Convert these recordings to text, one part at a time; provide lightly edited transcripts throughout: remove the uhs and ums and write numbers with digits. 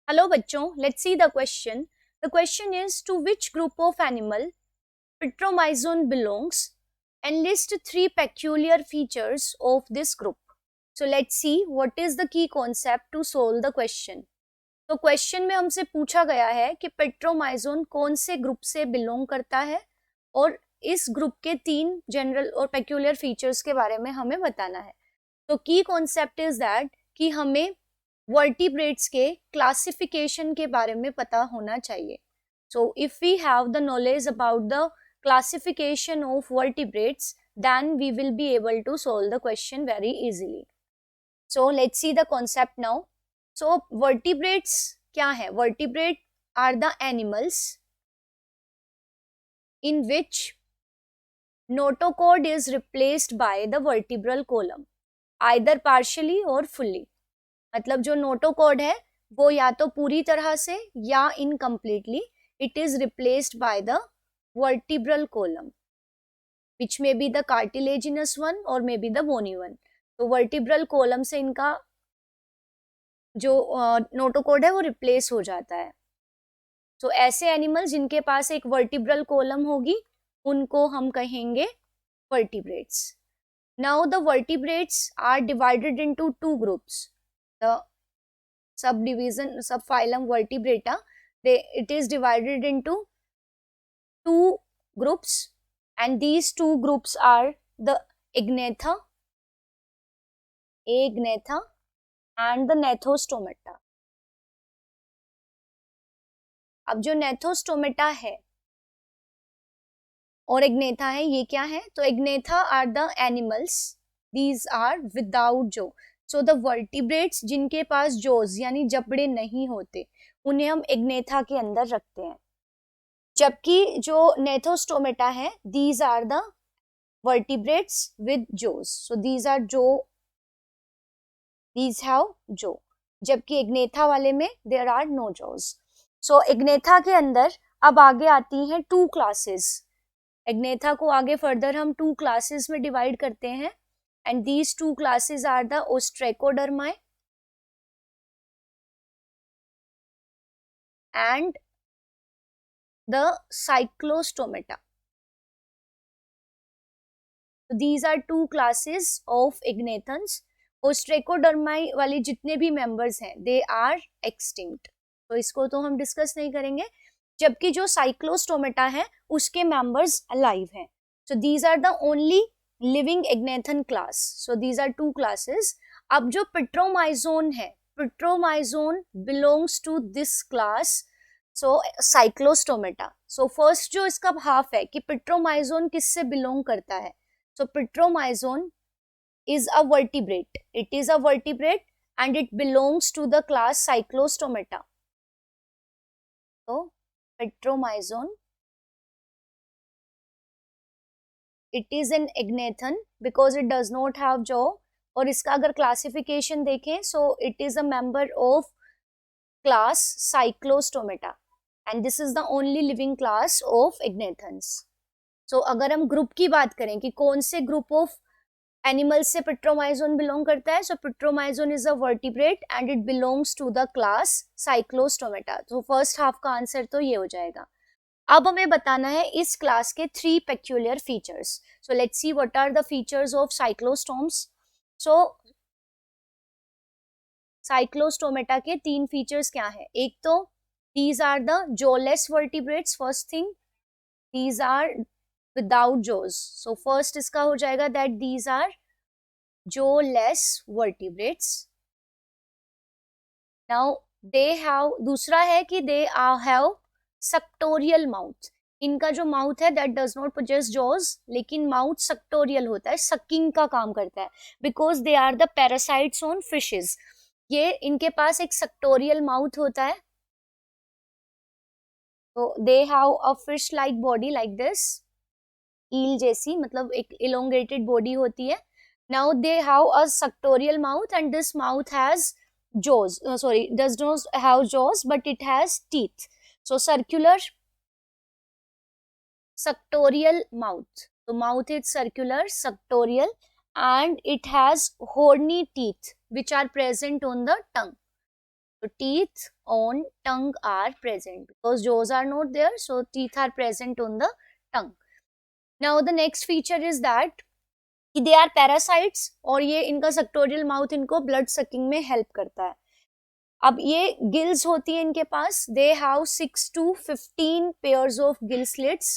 Hello बच्चों, let's see the question. The question is to which group of animal Pitromyzon belongs and list three peculiar features of this group. So let's see what is the key concept to solve the question. तो question में हमसे पूछा गया है कि Petromyzon कौन से group से बिलोंग करता है और इस ग्रुप के तीन जनरल और पेक्यूलियर फीचर्स के बारे में हमें बताना है. तो की कॉन्सेप्ट इज दैट कि हमें वर्टिब्रेट्स के क्लासिफिकेशन के बारे में पता होना चाहिए. So if we have the knowledge about the classification of vertebrates, then we will be able to solve the question very easily. So let's see the concept now. So vertebrates क्या है? Vertebrate are the animals in which notochord is replaced by the vertebral column, either partially or fully. मतलब जो notochord है वो या तो पूरी तरह से या incompletely it is replaced by the vertebral column, which may be the cartilaginous one or may be the bony one. तो vertebral column से इनका जो नोटोकॉर्ड है वो रिप्लेस हो जाता है. तो ऐसे एनिमल जिनके पास एक वर्टिब्रल कॉलम होगी उनको हम कहेंगे vertebrates. Now the vertebrates are divided into two groups. The subphylum Vertebrata, it is divided into two groups, and these two groups are the Agnatha and the Gnathostomata. अब जो Gnathostomata है और Agnatha है, ये क्या है? तो Agnatha are the animals, these are without jaw. So the vertebrates जिनके पास jaws यानी जबड़े नहीं होते उन्हें हम Agnatha के अंदर रखते हैं. जबकि जो Gnathostomata है, these are the vertebrates with jaws. So these are jaw, these have jaw. जबकि Agnatha वाले में there are no jaws. So Agnatha के अंदर अब आगे आती हैं two classes. Agnatha को आगे further हम two classes में divide करते हैं, and these two classes are the Ostracodermi and the Cyclostomata. So these are two classes of Agnathans. Ostracodermi वाले जितने भी members हैं they are extinct. तो इसको तो हम डिस्कस नहीं करेंगे. जबकि जो साइक्लोस्टोमेटा है उसके members alive हैं. So these are the only living Agnathan class. So these are two classes. अब जो Pitromyzon है, Pitromyzon belongs to this class. So Cyclostomata. So first जो इसका हाफ है कि Pitromyzon किससे belong करता है? So Pitromyzon is a vertebrate. It is a vertebrate and it belongs to the class Cyclostomata. So Pitromyzon, it is an Agnathan because it does not have jaw. और इसका अगर classification देखें, so it is a member of class Cyclostomata and this is the only living class of Agnathans. So अगर हम group की बात करें कि कौन से ग्रुप ऑफ एनिमल्स से Pitromyzon बिलोंग करता है, so Pitromyzon is a vertebrate and it belongs to the class Cyclostomata. तो फर्स्ट हाफ का आंसर तो ये हो जाएगा. अब हमें बताना है इस क्लास के three peculiar features. So let's see what are the features of cyclostomes. So cyclostomata के तीन फीचर्स क्या है? एक तो these are the jawless vertebrates. first thing, these are without jaws. so first इसका हो जाएगा that these are jawless vertebrates. now they have, दूसरा है कि they have सक्टोरियल माउथ. इनका जो माउथ है that does not possess jaws, लेकिन माउथ सक्टोरियल होता है, सकिंग का काम करता है, because they are the parasites on fishes. ये इनके पास एक सक्टोरियल माउथ होता है. तो they have a fish like body like this, eel जैसी, मतलब एक इलोंगेटेड बॉडी होती है. Now they have a suctorial mouth and this mouth has jaws, sorry, does not have jaws but it has teeth. So circular suctorial mouth. So mouth is circular suctorial and it has horny teeth which are present on the tongue. So teeth on tongue are present because jaws are not there, so teeth are present on the tongue. Now the next feature is that they are parasites और ये इनका sectorial mouth इनको blood sucking में help करता है. अब ये gills होती है इनके पास, they have 6 to 15 pairs of gill slits,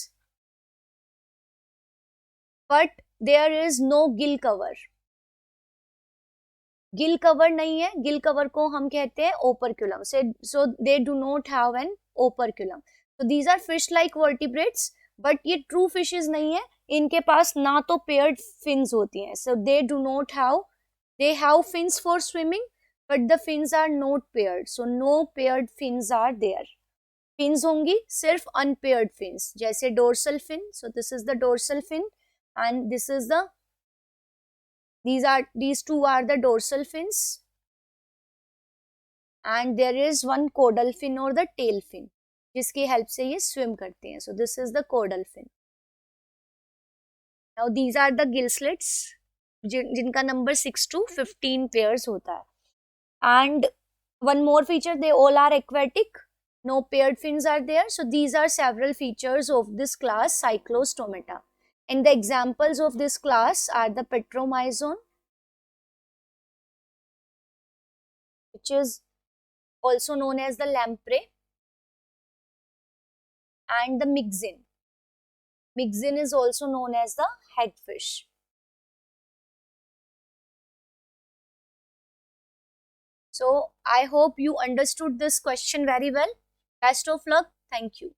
but there is no gill cover. Gill cover नहीं है, गिल कवर को हम कहते हैं operculum. So they do not have an operculum. So these are fish like vertebrates, but ये true fishes नहीं है. इनके पास ना तो पेयर्ड फिन्स होती हैं, so they do not have, they have fins for swimming but the fins are not paired, so no paired fins are there. Fins होंगी सिर्फ unpaired fins, जैसे dorsal fin. So this is the dorsal fin and this is the, these two are the dorsal fins, and there is one caudal fin or the tail fin जिसकी help से ये swim करते हैं. So this is the caudal fin. Now these are the gill slits जिनका number 6 to 15 pairs होता है. And one more feature, they all are aquatic, no paired fins are there. So these are several features of this class Cyclostomata, and the examples of this class are the Petromyzon, which is also known as the lamprey, and the Myxin. Myxin is also known as the hagfish. So I hope you understood this question very well. Best of luck. Thank you.